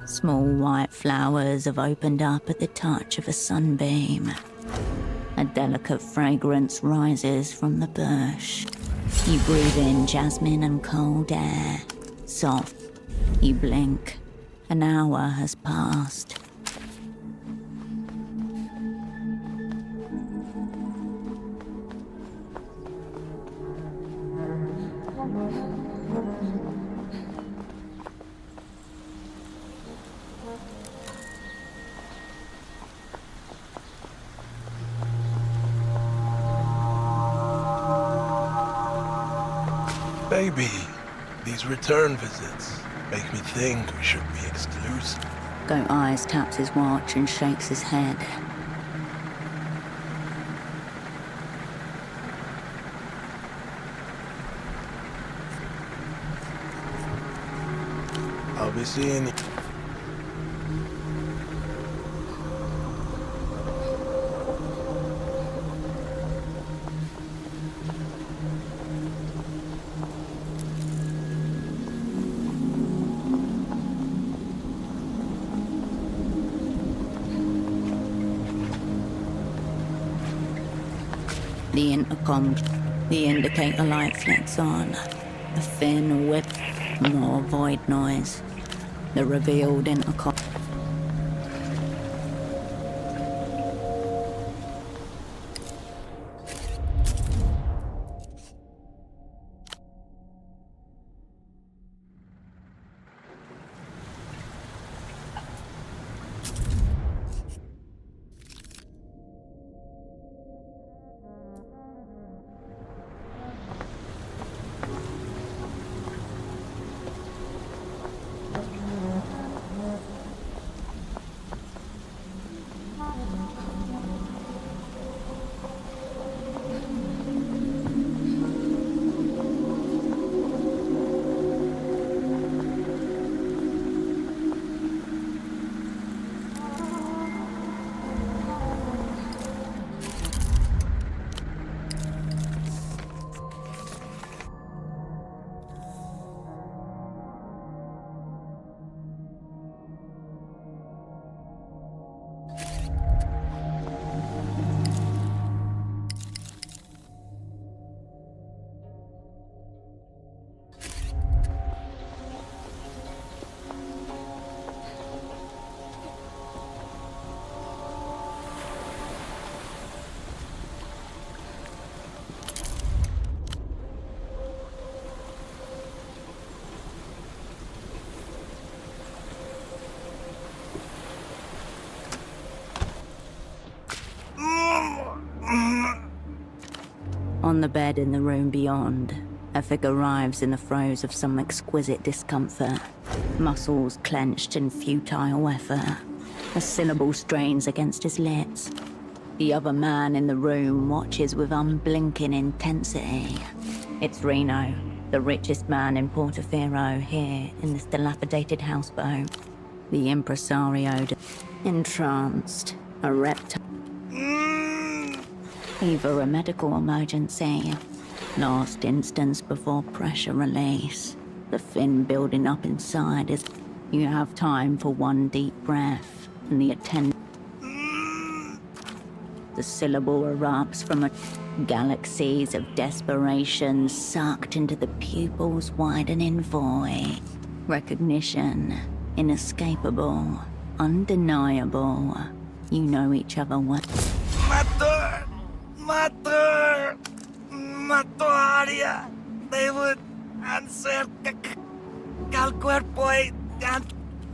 Small white flowers have opened up at the touch of a sunbeam. A delicate fragrance rises from the bush. You breathe in jasmine and cold air. Soft. You blink. An hour has passed. Maybe these return visits make me think we should be exclusive. Goat Eyes taps his watch and shakes his head. I'll be seeing you. The intercom, the indicator light flicks on. A thin whip, more void noise. The revealed intercom. On the bed in the room beyond, a figure writhes in the throes of some exquisite discomfort. Muscles clenched in futile effort. A syllable strains against his lips. The other man in the room watches with unblinking intensity. It's Reno, the richest man in Portofino here in this dilapidated houseboat. The impresario, entranced, a reptile. Either a medical emergency, last instance before pressure release. The fin building up inside is... You have time for one deep breath, and the attendant... The syllable erupts from a galaxies of desperation sucked into the pupil's widening void. Recognition, inescapable, undeniable. You know each other well. Mator! Mator! Matoria! They would answer cal cuerpo and...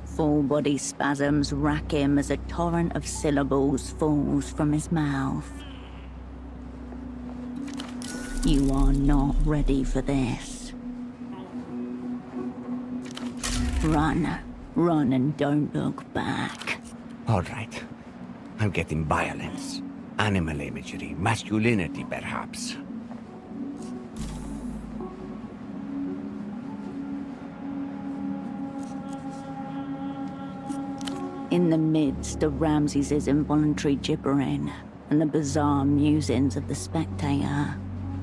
Full body spasms rack him as a torrent of syllables falls from his mouth. You are not ready for this. Run. Run and don't look back. All right. I'm getting violence. Animal imagery, masculinity, perhaps. In the midst of Ramses's involuntary gibbering and the bizarre musings of the spectator,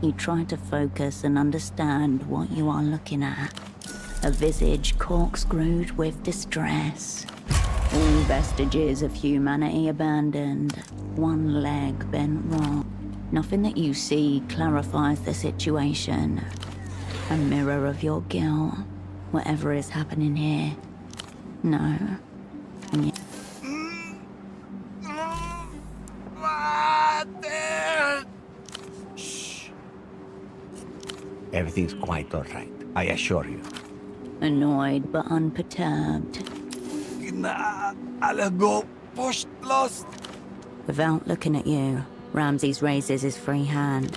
you try to focus and understand what you are looking at. A visage corkscrewed with distress. All vestiges of humanity abandoned. One leg bent wrong. Nothing that you see clarifies the situation. A mirror of your guilt, whatever is happening here. No. And yet... Shh. Everything's quite all right, I assure you. Annoyed but unperturbed. Alago, push, lost. Without looking at you, Ramses raises his free hand.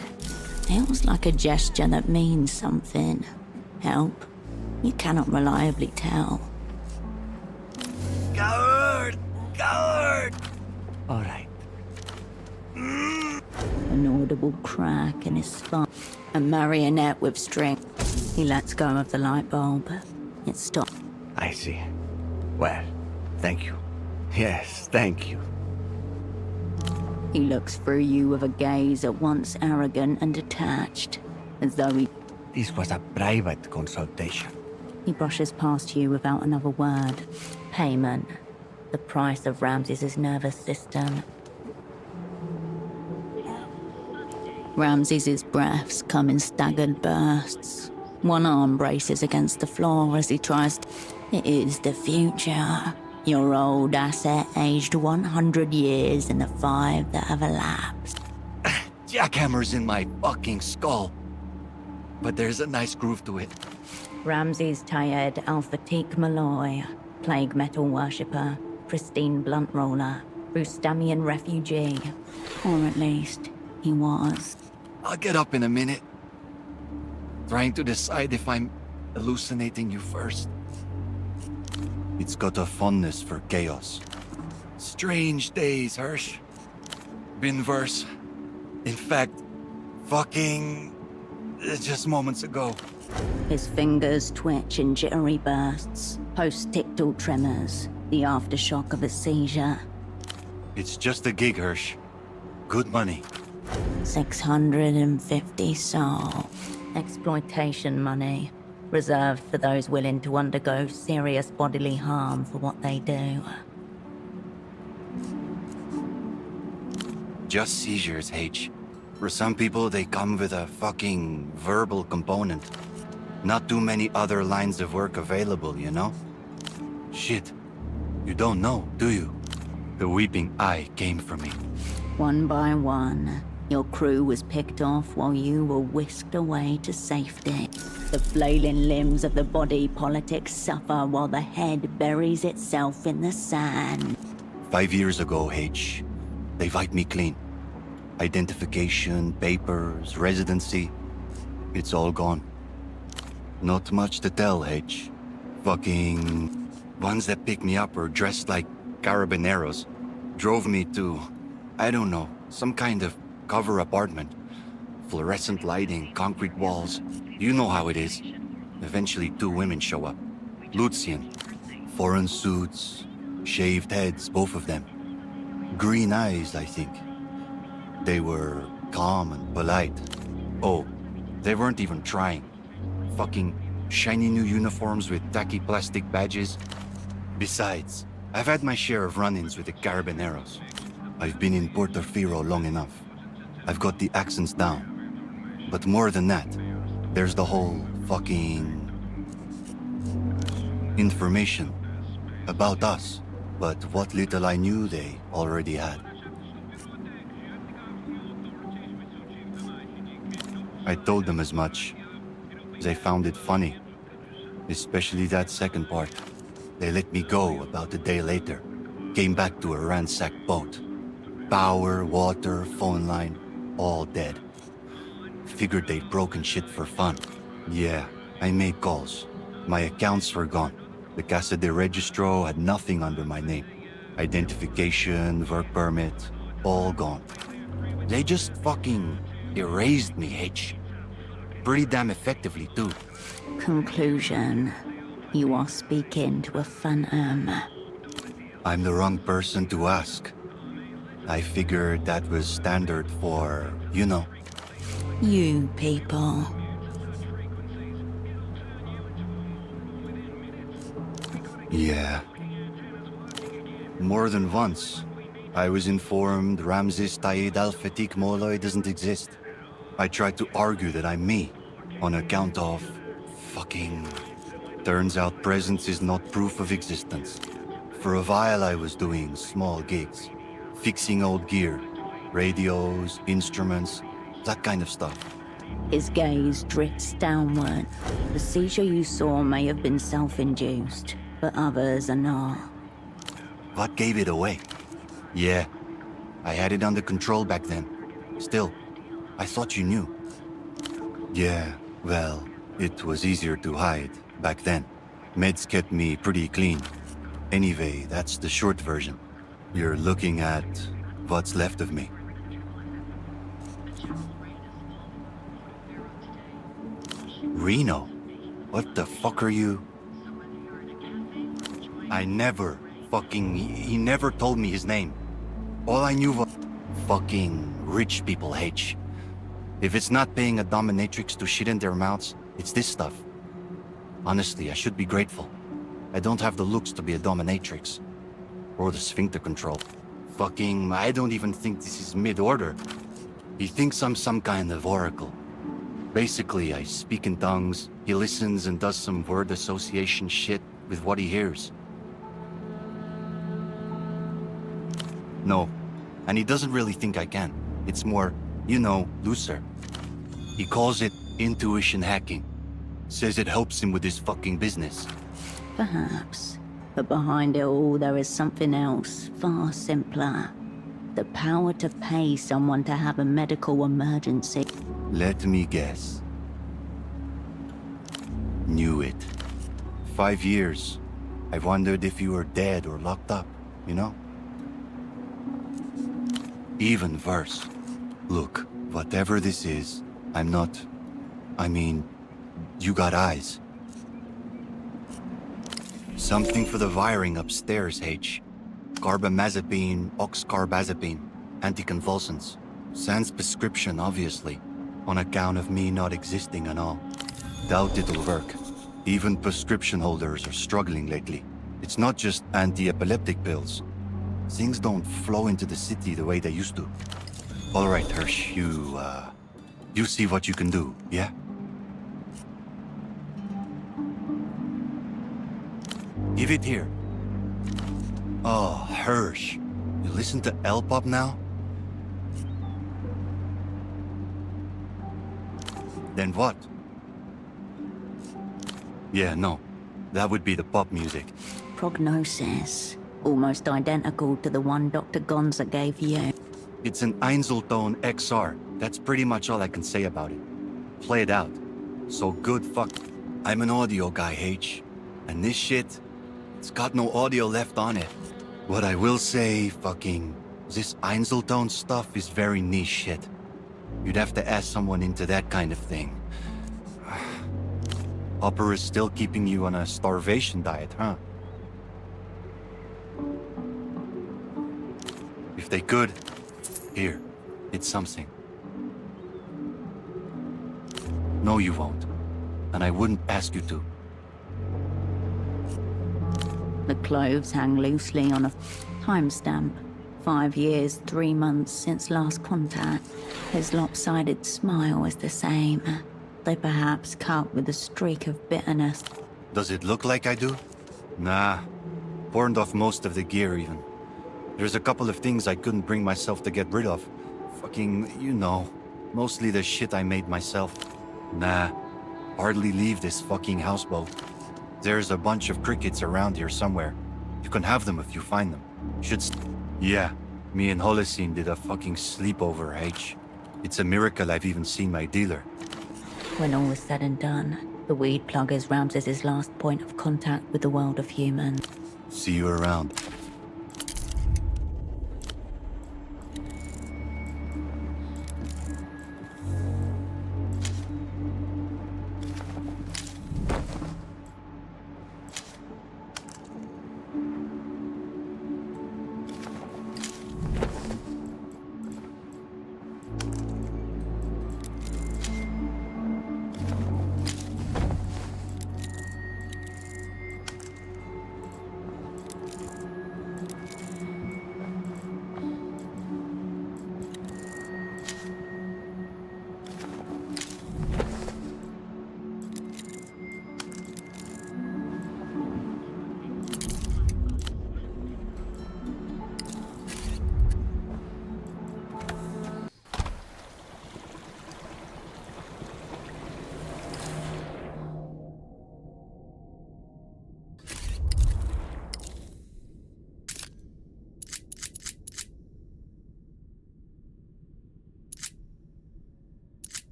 Feels like a gesture that means something. Help. You cannot reliably tell. Coward! Coward! All right. An audible crack in his spine. A marionette with string. He lets go of the light bulb. It stops. I see. Well, thank you. Yes, thank you. He looks through you with a gaze at once arrogant and detached, as though he... This was a private consultation. He brushes past you without another word. Payment. The price of Ramses's nervous system. Ramses's breaths come in staggered bursts. One arm braces against the floor as he tries to... It is the future. Your old asset aged 100 years in the 5 that have elapsed. Jackhammer's in my fucking skull. But there's a nice groove to it. Ramses Tayed Al-Fatik Malloy, plague metal worshipper, pristine blunt roller, Rustamian refugee. Or at least, he was. I'll get up in a minute. Trying to decide if I'm hallucinating you first. It's got a fondness for chaos. Strange days, Hirsch. Been worse. In fact, fucking... just moments ago. His fingers twitch in jittery bursts, post-tictal tremors, the aftershock of a seizure. It's just a gig, Hirsch. Good money. 650 sol. Exploitation money, reserved for those willing to undergo serious bodily harm for what they do. Just seizures, H. For some people, they come with a fucking verbal component. Not too many other lines of work available, you know? Shit. You don't know, do you? The weeping eye came for me. One by one, your crew was picked off while you were whisked away to safety. The flailing limbs of the body politic suffer while the head buries itself in the sand. 5 years ago, H. They wiped me clean. Identification, papers, residency. It's all gone. Not much to tell, H. Fucking... Ones that picked me up were dressed like carabineros. Drove me to... I don't know, some kind of cover apartment. Fluorescent lighting, concrete walls. You know how it is. Eventually 2 women show up. Lucian. Foreign suits, shaved heads, both of them. Green eyes, I think. They were calm and polite. Oh, they weren't even trying. Fucking shiny new uniforms with tacky plastic badges. Besides, I've had my share of run-ins with the Carabineros. I've been in Portofino long enough. I've got the accents down. But more than that, there's the whole fucking information about us. But what little I knew, they already had. I told them as much. They found it funny. Especially that second part. They let me go about a day later. Came back to a ransacked boat. Power, water, phone line, all dead. Figured they'd broken shit for fun. Yeah, I made calls. My accounts were gone. The Casa de Registro had nothing under my name. Identification, work permit, all gone. They just fucking erased me, H. Pretty damn effectively, too. Conclusion. You are speaking to a phantom. I'm the wrong person to ask. I figured that was standard for, you know. You people. Yeah. More than once, I was informed Ramses Taid al-Fatik Molloy doesn't exist. I tried to argue that I'm me, on account of fucking... Turns out presence is not proof of existence. For a while I was doing small gigs. Fixing old gear. Radios, instruments, that kind of stuff. His gaze drifts downward. The seizure you saw may have been self-induced, but others are not. What gave it away? Yeah, I had it under control back then. Still, I thought you knew. Yeah, well, it was easier to hide back then. Meds kept me pretty clean. Anyway, that's the short version. You're looking at what's left of me. Reno? What the fuck are you? I never fucking... He never told me his name. All I knew was... Fucking rich people, H. If it's not paying a dominatrix to shit in their mouths, it's this stuff. Honestly, I should be grateful. I don't have the looks to be a dominatrix. Or the sphincter control. Fucking... I don't even think this is mid-order. He thinks I'm some kind of oracle. Basically, I speak in tongues, he listens and does some word association shit with what he hears. No, and he doesn't really think I can. It's more, you know, looser. He calls it intuition hacking. Says it helps him with his fucking business. Perhaps. But behind it all, there is something else, far simpler. The power to pay someone to have a medical emergency. Let me guess. Knew it. 5 years. I wondered if you were dead or locked up, you know? Even worse. Look, whatever this is, I'm not... I mean, you got eyes. Something for the wiring upstairs, H. Carbamazepine, oxcarbazepine, anticonvulsants. Sans prescription, obviously, on account of me not existing and all. Doubt it'll work. Even prescription holders are struggling lately. It's not just anti-epileptic pills. Things don't flow into the city the way they used to. All right, Hirsch, you see what you can do, yeah? Give it here. Oh, Hirsch. You listen to L-pop now? Then what? Yeah, no. That would be the pop music. Prognosis. Almost identical to the one Dr. Gonza gave you. It's an Einzelton XR. That's pretty much all I can say about it. Play it out. So good fuck. I'm an audio guy, H. And this shit, it's got no audio left on it. What I will say, fucking, this Einzelton stuff is very niche shit. You'd have to ask someone into that kind of thing. Hopper is still keeping you on a starvation diet, huh? If they could, here, it's something. No, you won't. And I wouldn't ask you to. The clothes hang loosely on a timestamp. 5 years, 3 months since last contact. His lopsided smile is the same, though perhaps cut with a streak of bitterness. Does it look like I do? Nah. Pawned off most of the gear, even. There's a couple of things I couldn't bring myself to get rid of. Fucking, you know. Mostly the shit I made myself. Nah. Hardly leave this fucking houseboat. There's a bunch of crickets around here somewhere. You can have them if you find them. Yeah, me and Holocene did a fucking sleepover, H. It's a miracle I've even seen my dealer. When all is said and done, the weed plug is Ramses's last point of contact with the world of humans. See you around.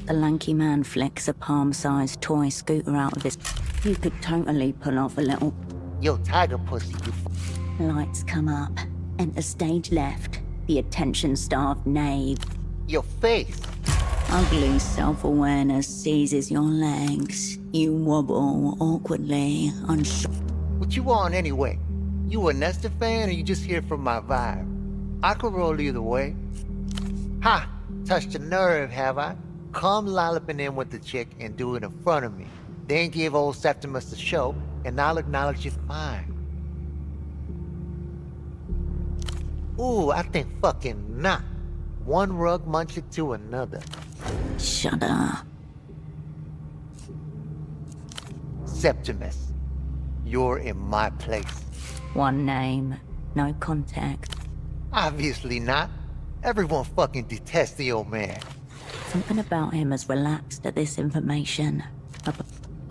The lanky man flicks a palm-sized toy scooter out of his... You could totally pull off a little... Yo, tiger pussy, you Lights come up. Enter stage left. The attention-starved knave. your face. Ugly self-awareness seizes your legs. You wobble awkwardly, unsure. What you want anyway? You a Nestor fan or you just here for my vibe? I could roll either way. Ha! Touched a nerve, have I? Come lolloping in with the chick and do it in front of me. Then give old Septimus a show, and I'll acknowledge you're fine. Ooh, I think fucking not. One rug muncher to another. Shudder. Septimus, you're in my place. One name, no context. Obviously not. Everyone fucking detests the old man. Something about him has relaxed at this information.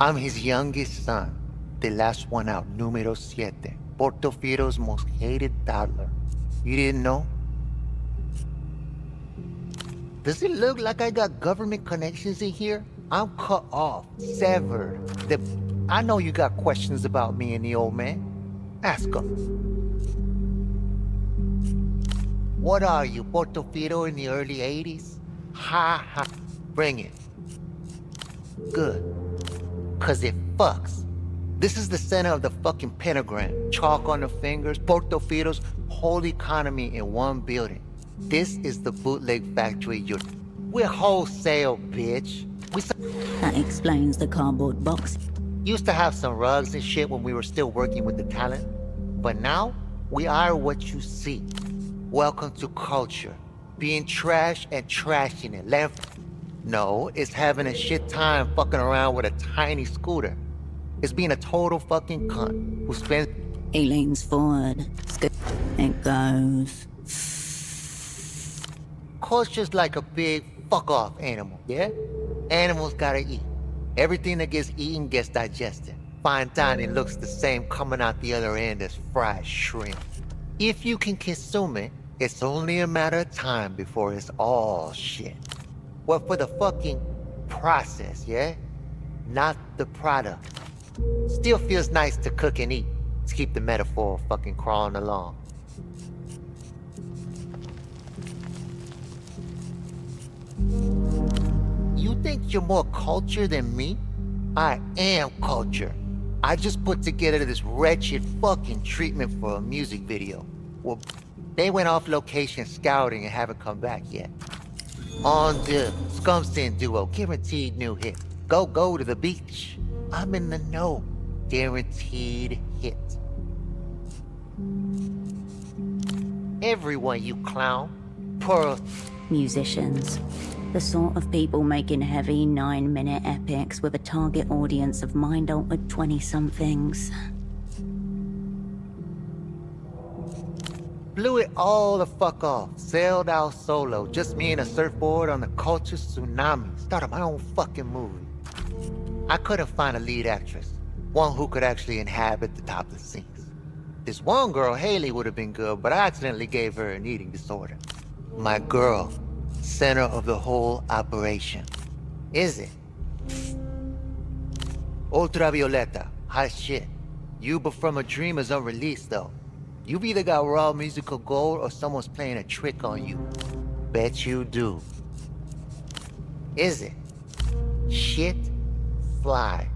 I'm his youngest son. The last one out, numero siete. Portofiero's most hated toddler. You didn't know? Does it look like I got government connections in here? I'm cut off, severed. I know you got questions about me and the old man. Ask him. What are you, Portofiero in the early 80s? Ha ha. Bring it. Good. 'Cause it fucks. This is the center of the fucking pentagram. Chalk on the fingers, Portofiero's whole economy in one building. This is the bootleg factory we're wholesale, bitch. That explains the cardboard box. Used to have some rugs and shit when we were still working with the talent. But now, we are what you see. Welcome to culture. Being trash and trashing it. No, it's having a shit time fucking around with a tiny scooter. It's being a total fucking cunt who spends... He leans forward. It goes. Culture's like a big fuck-off animal, yeah? Animals gotta eat. Everything that gets eaten gets digested. Fine dining looks the same coming out the other end as fried shrimp. If you can consume it, it's only a matter of time before it's all shit. Well, for the fucking process, yeah? Not the product. Still feels nice to cook and eat. Let's keep the metaphor fucking crawling along. You think you're more culture than me? I am culture. I just put together this wretched fucking treatment for a music video. Well, they went off location scouting and haven't come back yet. On the Scumsin duo, guaranteed new hit. Go to the beach. I'm in the know. Guaranteed hit. Everyone, you clown. Poor Musicians. The sort of people making heavy 9-minute epics with a target audience of mind-altered 20-somethings. blew it all the fuck off. Sailed out solo. Just me and a surfboard on the culture tsunami. Started my own fucking movie. I couldn't find a lead actress. One who could actually inhabit the topless scenes. This one girl, Haley, would have been good, but I accidentally gave her an eating disorder. My girl. Center of the whole operation. Is it? Ultravioleta. Hot shit. You But From a Dream is unreleased, though. You've either got raw musical gold or someone's playing a trick on you. Bet you do. Is it? Shit. Fly.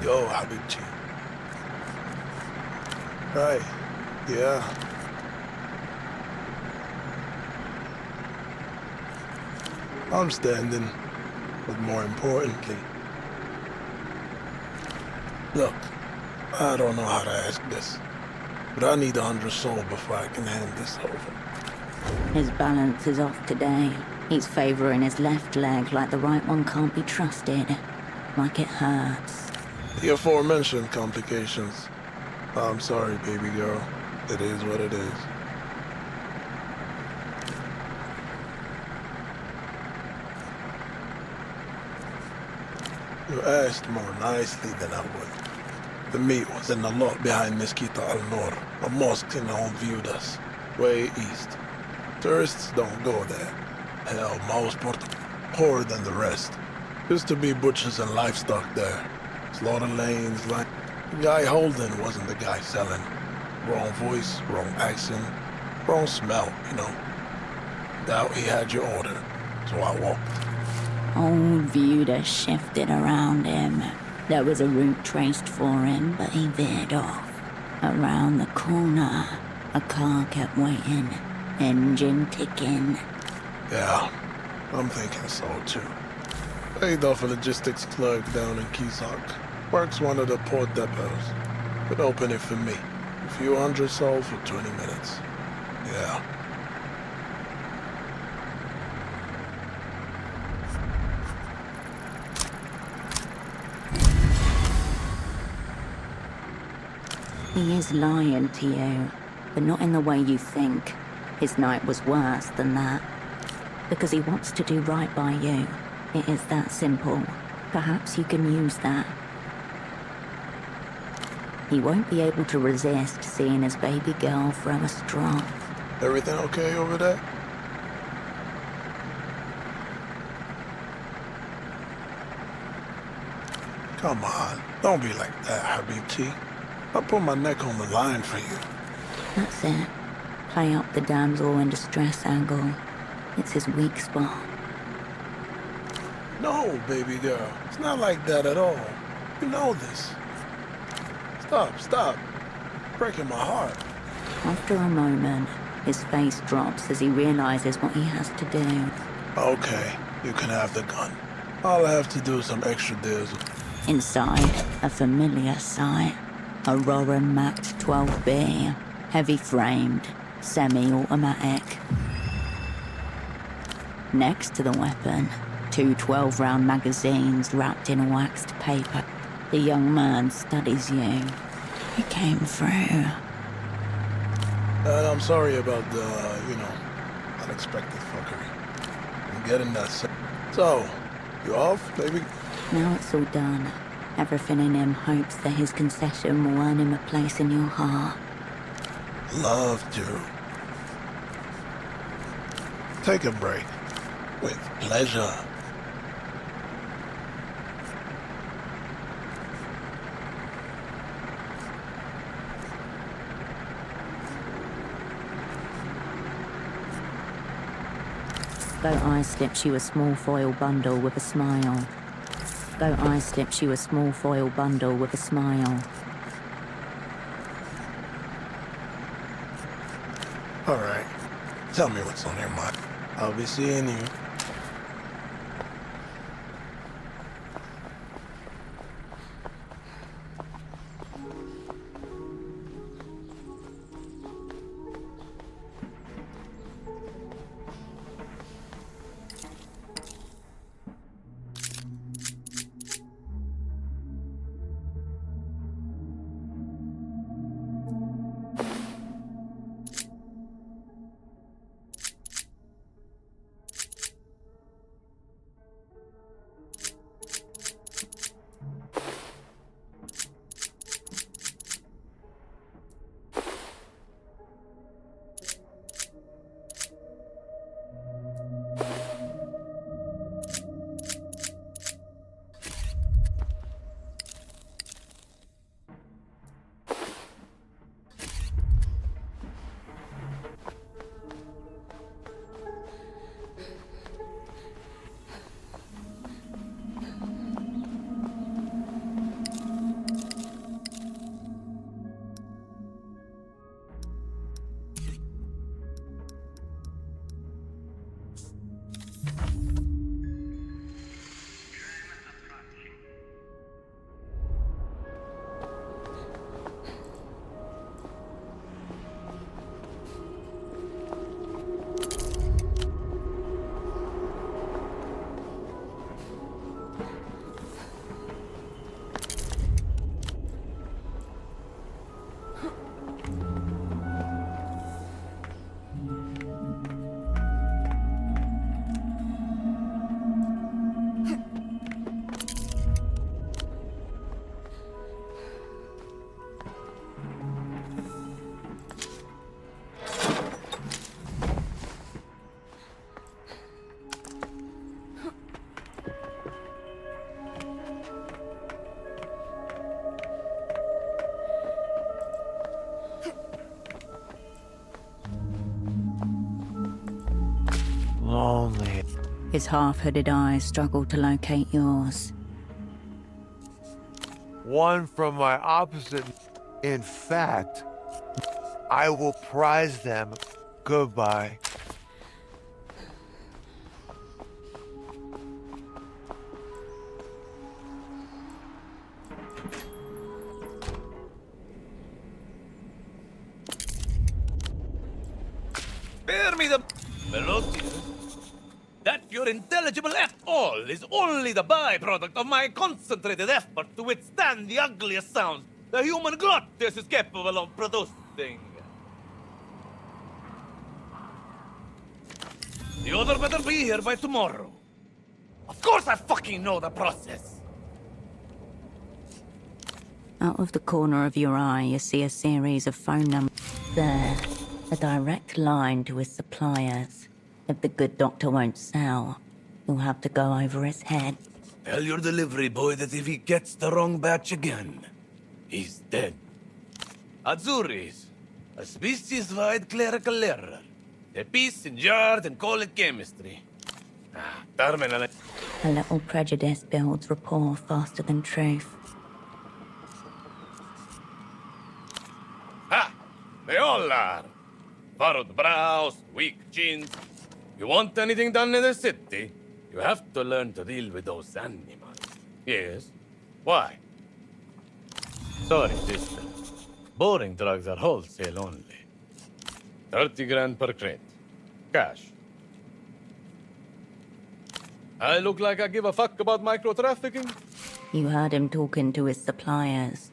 Yo, Habibti. Right, yeah. I'm standing, but more importantly, look, I don't know how to ask this, but I need 100 soul before I can hand this over. His balance is off today. He's favoring his left leg like the right one can't be trusted. Like it hurts. The aforementioned complications. I'm sorry, baby girl. It is what it is. You asked more nicely than I would. The meat was in the lot behind Mezquita al-Nur, a mosque in Old Viudas, way east. Tourists don't go there. Hell, most poorer than the rest. Used to be butchers and livestock there. Slaughter lanes, like... The guy holding wasn't the guy selling. Wrong voice, wrong accent, wrong smell, you know. Doubt he had your order, so I walked. Old Viuda shifted around him. There was a route traced for him, but he veered off. Around the corner, a car kept waiting, engine ticking. Yeah, I'm thinking so too. Paid off a logistics clerk down in Kizak. Works one of the port depots. Could open it for me. A few hundred sold for 20 minutes. Yeah. He is lying to you, but not in the way you think. His night was worse than that. Because he wants to do right by you. It is that simple. Perhaps you can use that. He won't be able to resist seeing his baby girl throw a strop. Everything okay over there? Come on, don't be like that, Habibti. I'll put my neck on the line for you. That's it. Play up the damsel in distress angle. It's his weak spot. No, baby girl. It's not like that at all. You know this. Stop. Breaking my heart. After a moment, his face drops as he realizes what he has to do. Okay, you can have the gun. I'll have to do some extra deals. Inside, a familiar sight. A Roran Mac 12B, heavy framed, semi-automatic. Next to the weapon, two 12-round magazines wrapped in waxed paper. The young man studies you. He came through. I'm sorry about the, unexpected fuckery. I'm getting that So, you off, baby? Now it's all done. Everything in him hopes that his concession will earn him a place in your heart. Love to. Take a break. With pleasure. Go I slips you a small foil bundle with a smile. Go I slips you a small foil bundle with a smile. All right. Tell me what's on your mind. I'll be seeing you. His half-hooded eyes struggle to locate yours. One from my opposite. In fact, I will prize them. Goodbye. Spare me the velocity. That you're intelligible at all is only the byproduct of my concentrated effort to withstand the ugliest sounds the human glottis is capable of producing. The other better be here by tomorrow. Of course I fucking know the process. Out of the corner of your eye, you see a series of phone numbers. There, a direct line to his suppliers. If the good doctor won't sell, you'll have to go over his head. Tell your delivery boy that if he gets the wrong batch again, he's dead. Azuris, a species-wide clerical error. A piece in jars and call it chemistry. Terminal. A little prejudice builds rapport faster than truth. Ha! They all are. Furrowed brows, weak chins. You want anything done in the city, you have to learn to deal with those animals. Yes? Why? Sorry, sister. Boring drugs are wholesale only. 30 grand per crate. Cash. I look like I give a fuck about micro-trafficking? You heard him talking to his suppliers.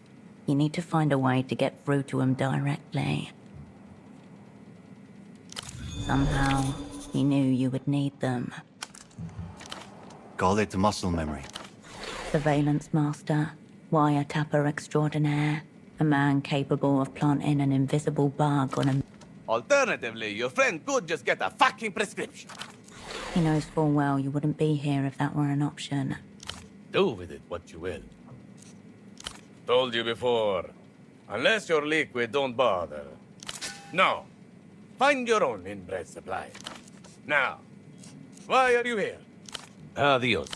You need to find a way to get through to him directly. Somehow, he knew you would need them. Call it muscle memory. Surveillance master, wiretapper extraordinaire, a man capable of planting an invisible bug on a... Alternatively, your friend could just get a fucking prescription. He knows full well you wouldn't be here if that were an option. Do with it what you will. Told you before. Unless you're liquid, don't bother. No. Find your own inbred supply. Now, why are you here? Adios.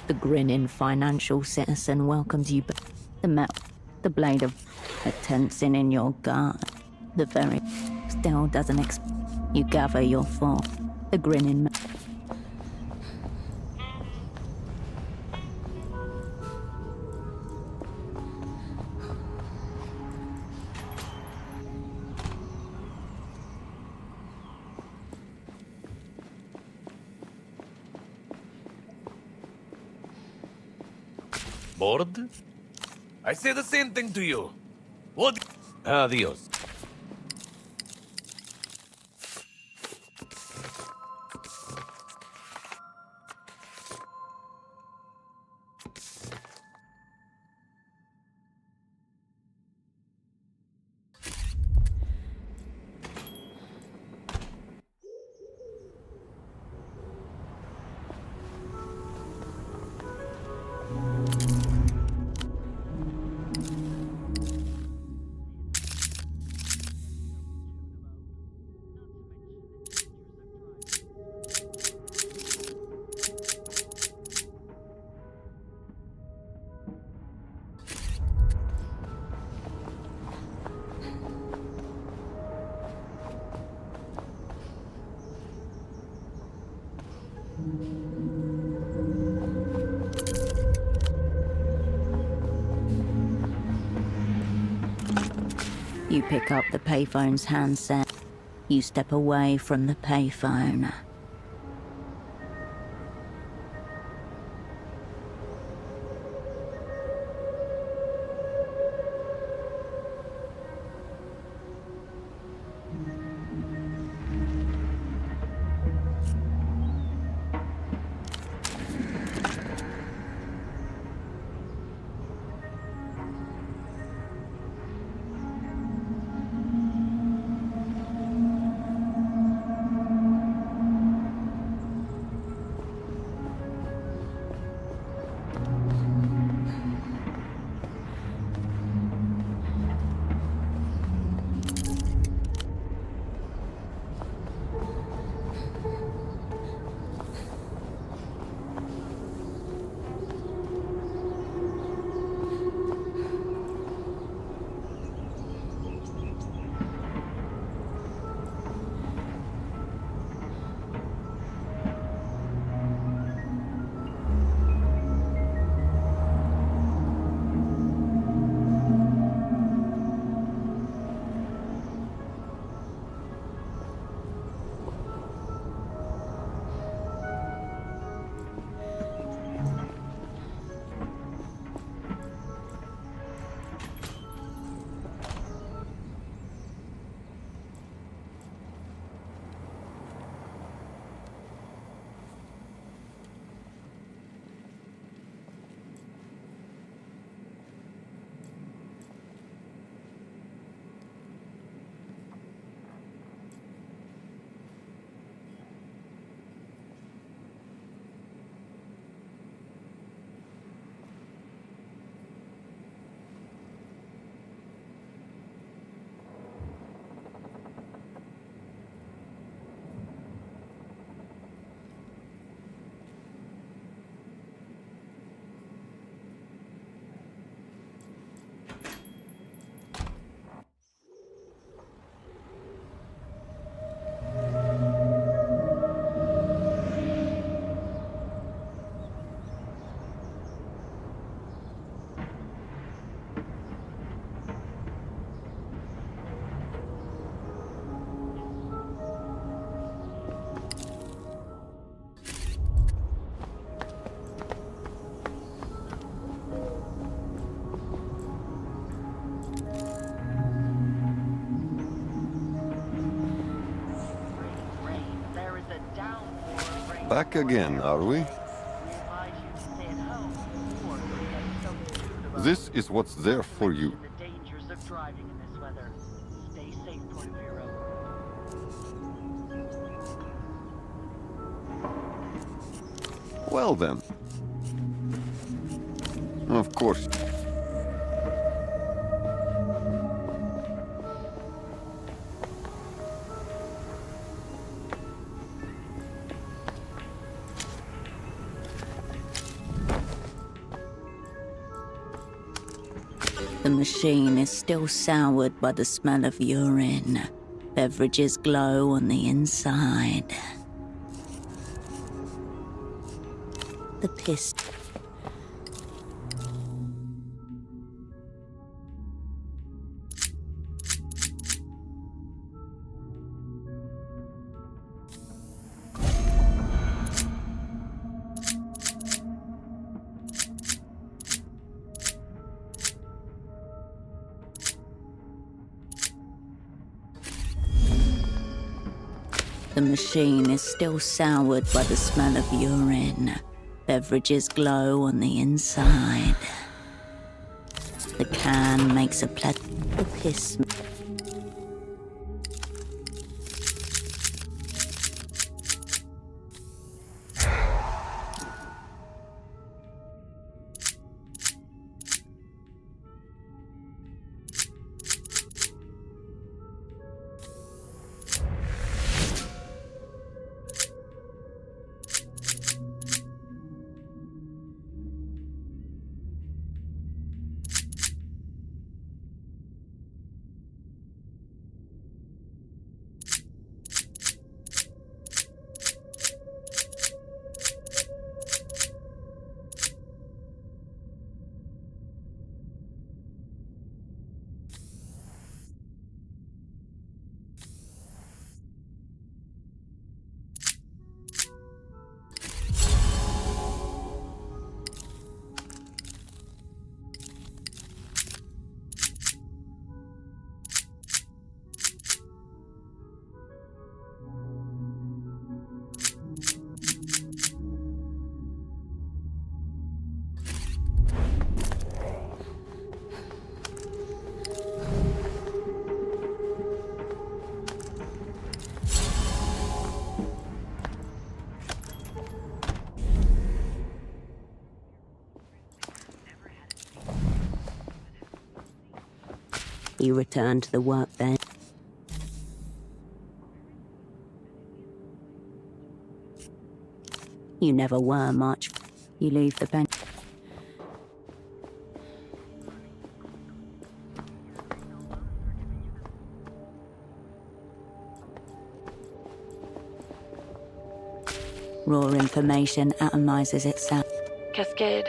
The grinning financial citizen welcomes you back. The metal, the blade of a tensing in your gut. The very still doesn't you gather your thought. The grinning Bored? I say the same thing to you. What? Adios. You pick up the payphone's handset. You step away from the payphone. Back again, are we? This is what's there for you. The dangers of driving in this weather. Stay safe, Portofino. Well then. Of course. The machine is still soured by the smell of urine. Beverages glow on the inside. The piss. The machine is still soured by the smell of urine. Beverages glow on the inside. The can makes a the piss. He returned to the workbench. You never were much. You leave the bench. Raw information atomizes itself. Cascade.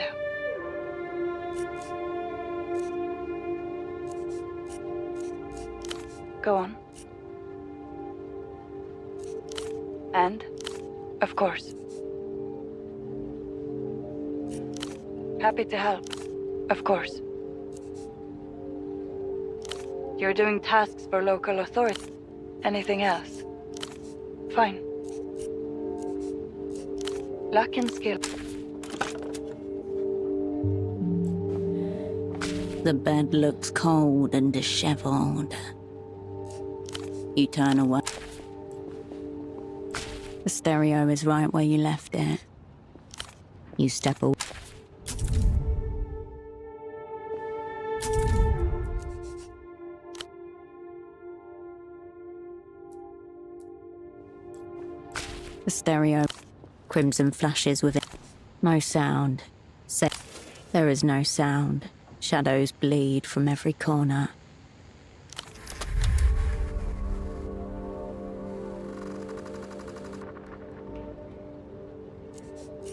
Go on. And, of course. Happy to help. Of course. You're doing tasks for local authorities. Anything else? Fine. Luck and skill. The bed looks cold and disheveled. You turn away. The stereo is right where you left it. You step away. The stereo. Crimson flashes with it. No sound. There is no sound. Shadows bleed from every corner.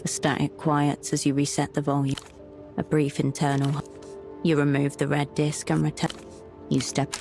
The static quiets as you reset the volume. A brief internal. You remove the red disc and return. You step.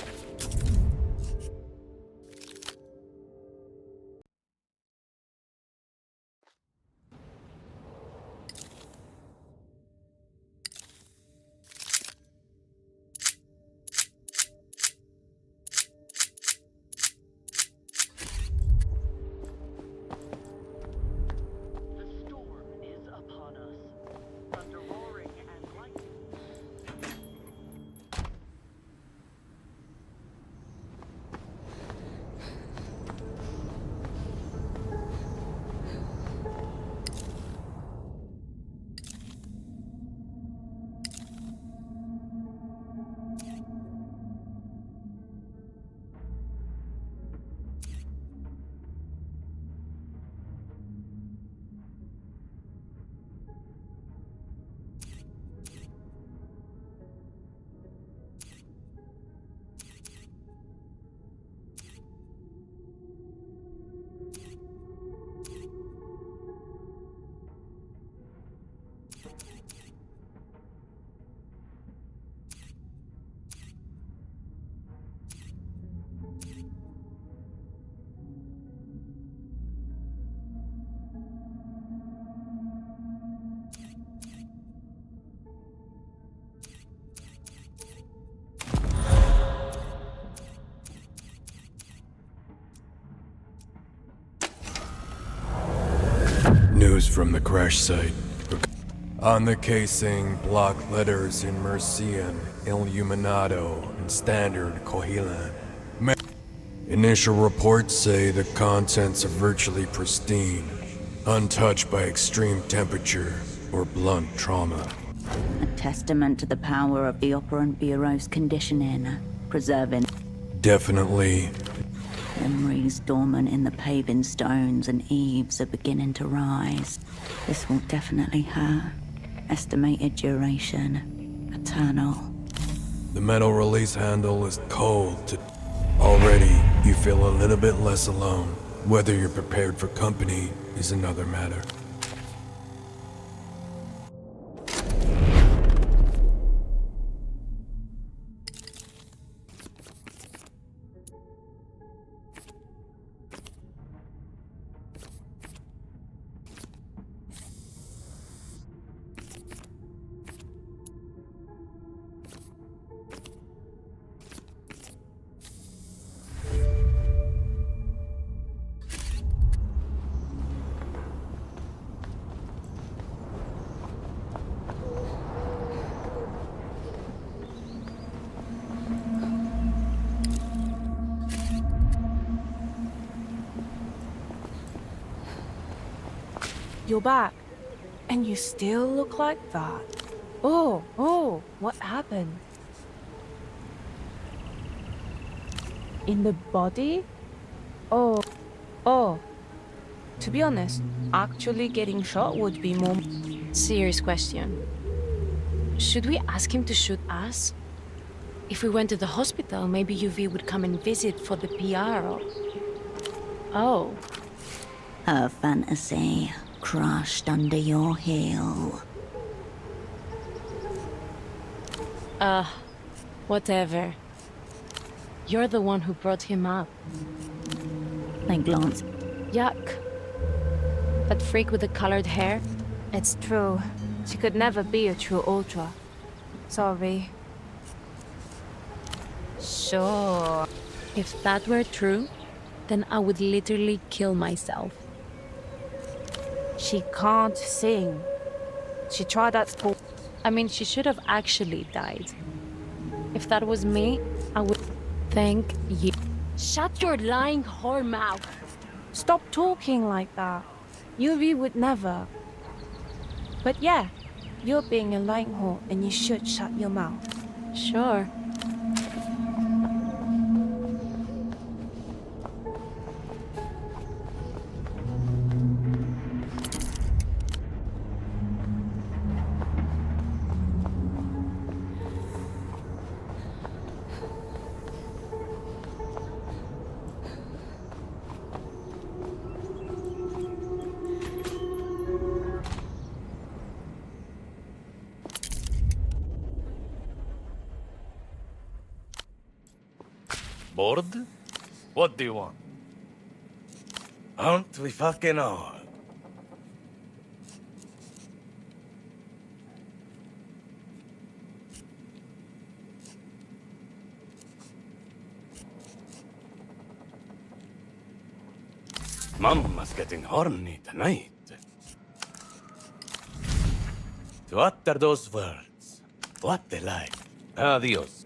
from the crash site. On the casing, block letters in Mercian, Illuminado, and Standard Cohilan. Initial reports say the contents are virtually pristine, untouched by extreme temperature or blunt trauma. A testament to the power of the Operant Bureau's conditioning, preserving Definitely. memories dormant in the paving stones and eaves are beginning to rise. This will definitely hurt. Estimated duration, eternal. The metal release handle is cold to... Already, you feel a little bit less alone. Whether you're prepared for company is another matter. You're back. And you still look like that. Oh, what happened? In the body? Oh. To be honest, actually getting shot would be more... Serious question. Should we ask him to shoot us? If we went to the hospital, maybe UV would come and visit for the PR or... Oh. Her fantasy crushed under your heel. Whatever. You're the one who brought him up. They glance. Yuck. That freak with the colored hair? It's true. She could never be a true Ultra. Sorry. Sure. If that were true, then I would literally kill myself. She can't sing. She tried at school. I mean, she should have actually died. If that was me, I would... Thank you. Shut your lying whore mouth. Stop talking like that. UV would never. But yeah, you're being a lying whore and you should shut your mouth. Sure. Bored? What do you want? Aren't we fucking all? Mama's getting horny tonight. To utter those words, what they like. Adios.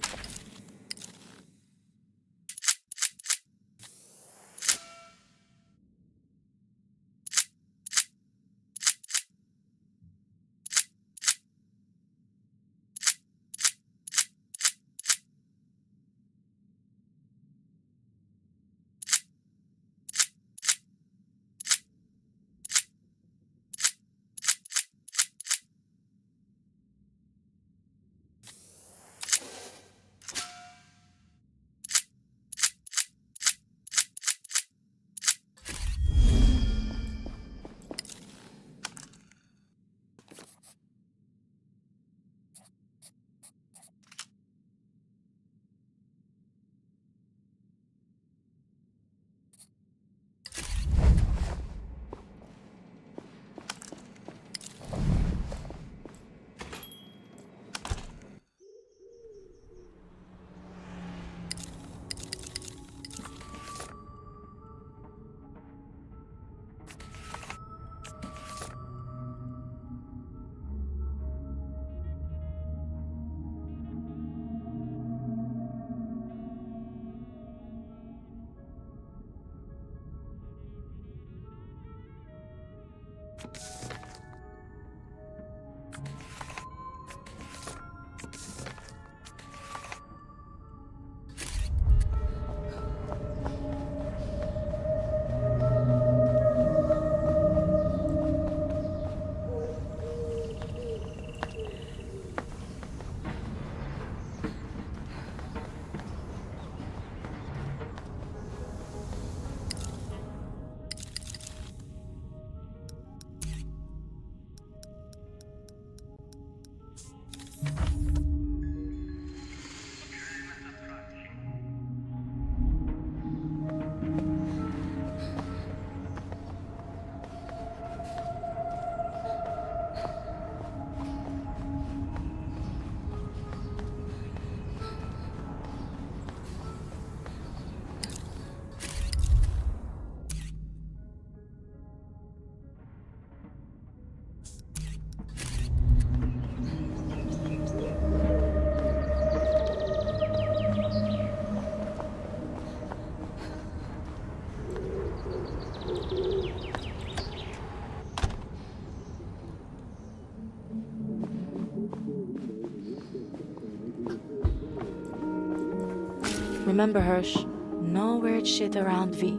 Remember, Hirsch, no weird shit around V.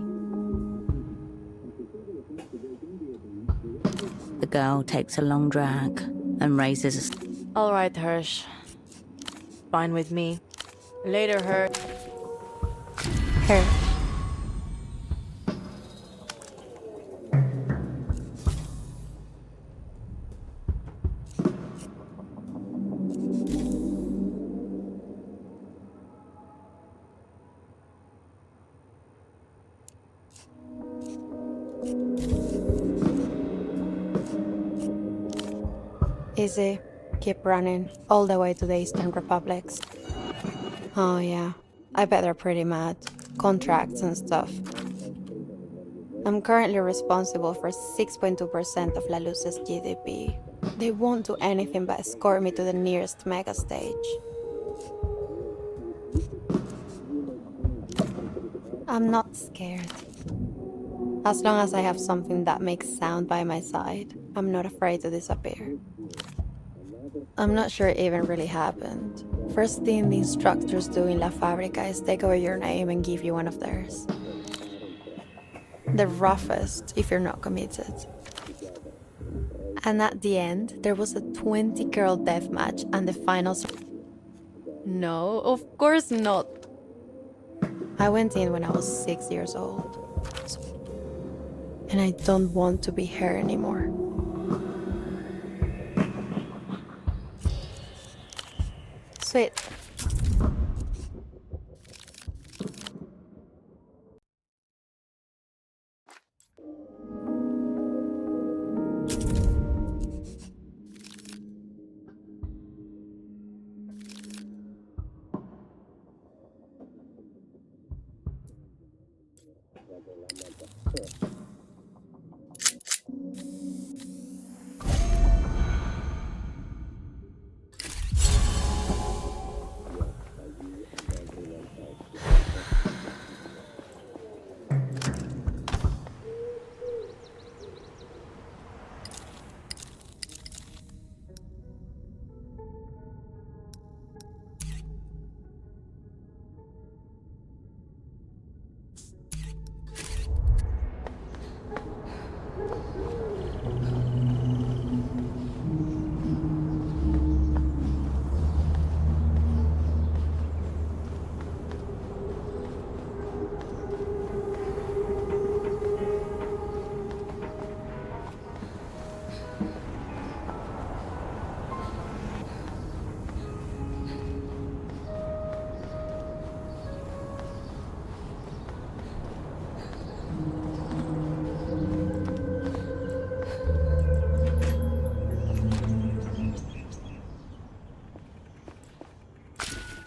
The girl takes a long drag and raises a... All right, Hirsch. Fine with me. Later, Hirsch. Her. Easy. Keep running, all the way to the Eastern Republics. Oh yeah, I bet they're pretty mad. Contracts and stuff. I'm currently responsible for 6.2% of La Luz's GDP. They won't do anything but escort me to the nearest mega stage. I'm not scared. As long as I have something that makes sound by my side, I'm not afraid to disappear. I'm not sure it even really happened. First thing the instructors do in La Fábrica is take over your name and give you one of theirs. The roughest if you're not committed. And at the end, there was a 20-girl deathmatch and the finals. No, of course not. I went in when I was 6 years old. And I don't want to be her anymore. Sweet.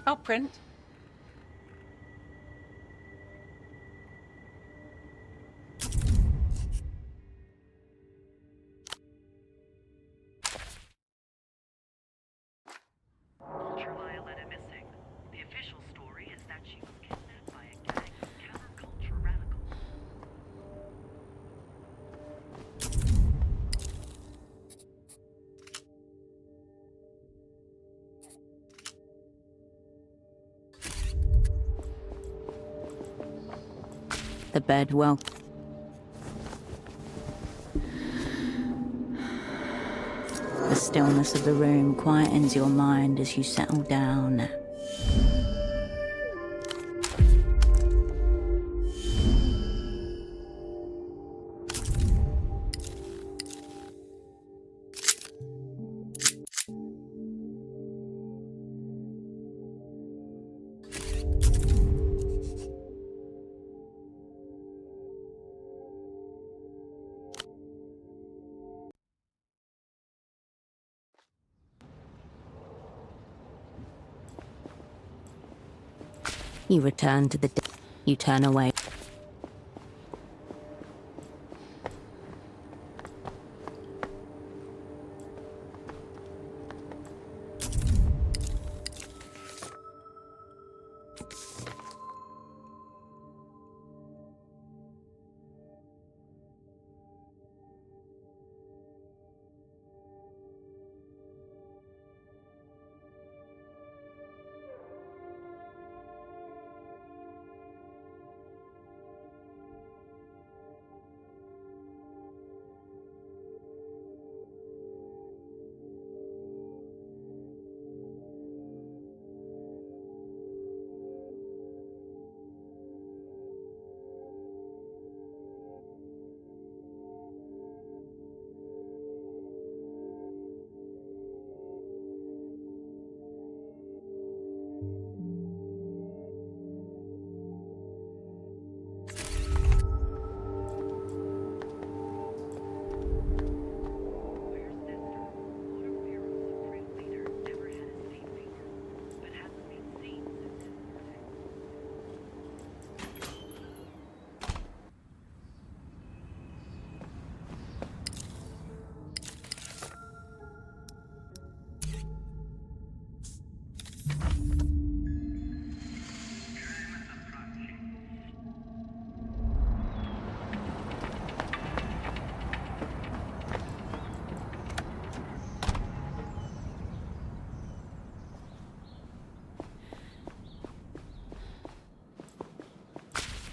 I'll print. Ultraviolet missing. The official story is that she was kidnapped by a gang of counterculture radicals. The bed well... The stillness of the room quietens your mind as you settle down. You return to the... You turn away.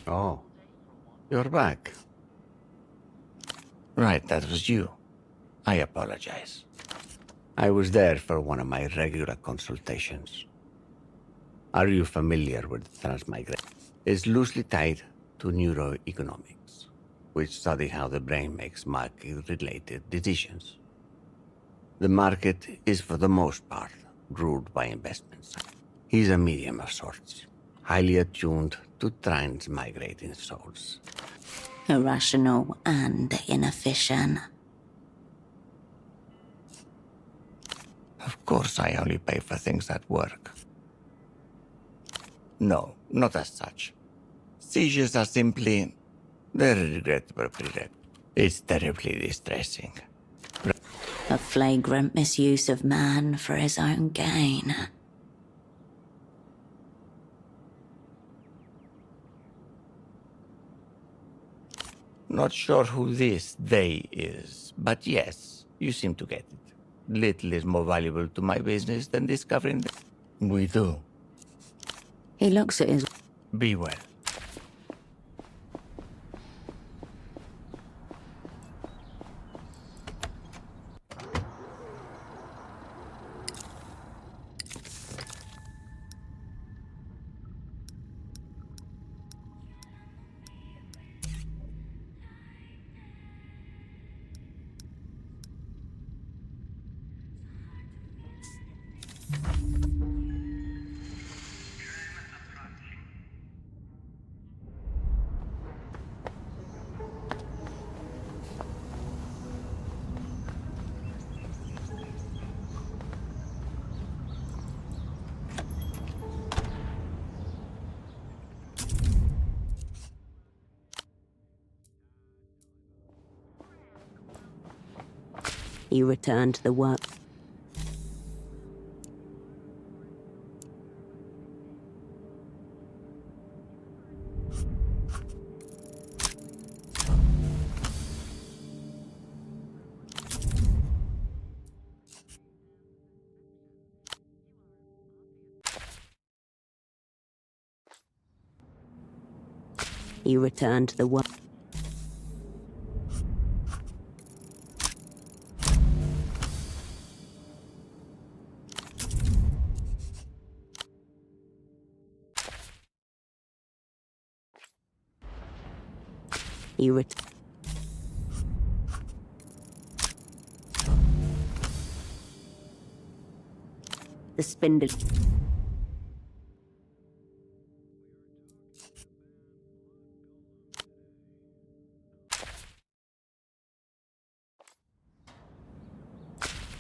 Oh, you're back. Right, that was you. I apologize. I was there for one of my regular consultations. Are you familiar with transmigration? It's loosely tied to neuroeconomics, which study how the brain makes market-related decisions. The market is, for the most part, ruled by investments. He's a medium of sorts, highly attuned to transmigrating souls. Irrational and inefficient. Of course, I only pay for things that work. No, not as such. Seizures are simply very regrettable prereq. It's terribly distressing. A flagrant misuse of man for his own gain. Not sure who this they is, but yes, you seem to get it. Little is more valuable to my business than discovering that. We do. He looks at his... Be well. He returned to the work. He returned to the work. He returned. The spindle.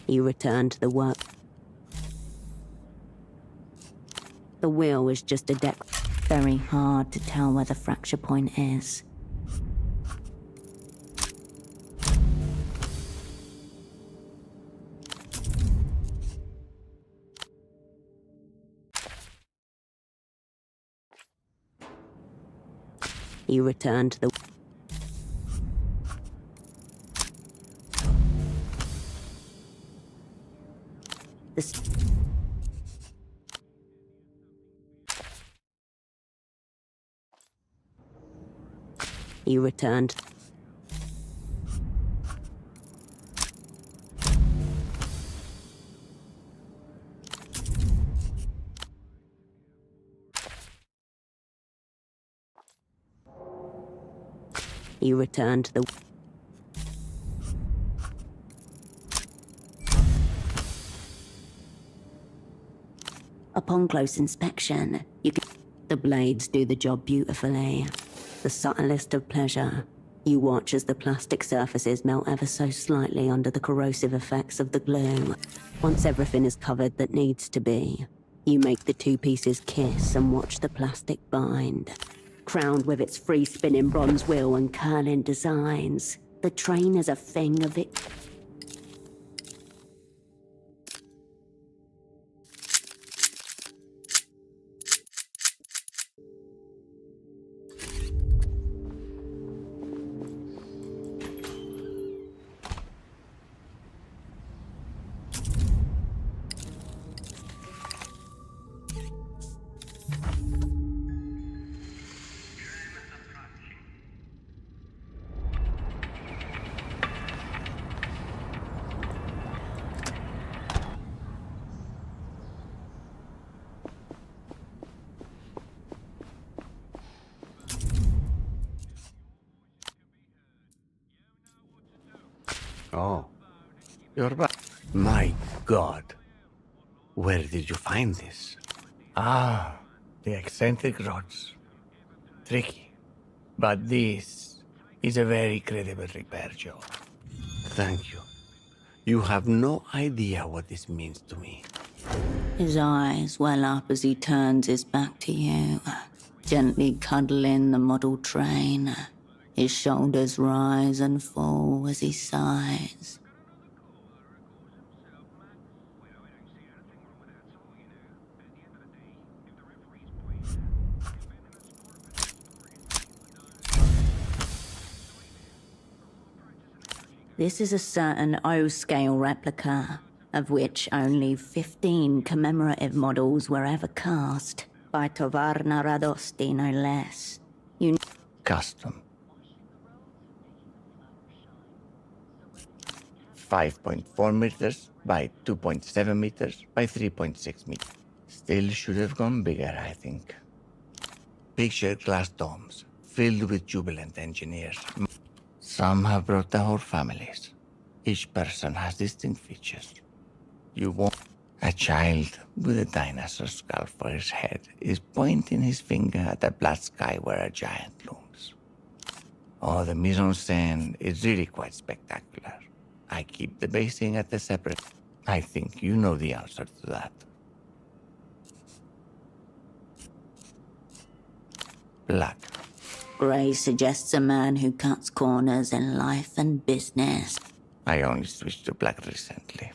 He returned to the work. The wheel was just a deck. Very hard to tell where the fracture point is. He returned to the... He returned. He returned to the... Upon close inspection, you can... The blades do the job beautifully. The subtlest of pleasure. You watch as the plastic surfaces melt ever so slightly under the corrosive effects of the glue. Once everything is covered that needs to be, you make the two pieces kiss and watch the plastic bind. Crowned with its free-spinning bronze wheel and curling designs, the train is a thing of it. Oh, you're back. My God. Where did you find this? Ah, the eccentric rods. Tricky. But this is a very credible repair job. Thank you. You have no idea what this means to me. His eyes well up as he turns his back to you, gently cuddling the model train. His shoulders rise and fall as he sighs. This is a certain O-scale replica, of which only 15 commemorative models were ever cast, by Tovarna Radosti no less. Custom. 5.4 meters by 2.7 meters by 3.6 meters. Still should have gone bigger, I think. Picture glass domes, filled with jubilant engineers. Some have brought their whole families. Each person has distinct features. You won't. A child with a dinosaur skull for his head is pointing his finger at the black sky where a giant looms. Oh, the mise en scène is really quite spectacular. I keep the basing at a separate. I think you know the answer to that. Black. Grey suggests a man who cuts corners in life and business. I only switched to black recently.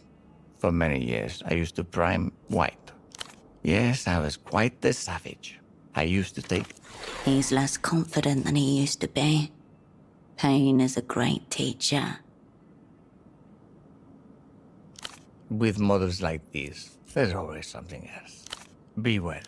For many years, I used to prime white. Yes, I was quite the savage. I used to take... He's less confident than he used to be. Pain is a great teacher. With models like these, there's always something else. Be well.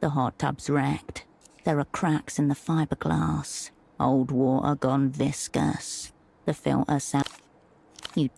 The hot tub's wrecked. There are cracks in the fiberglass. Old water gone viscous. The filter sound. You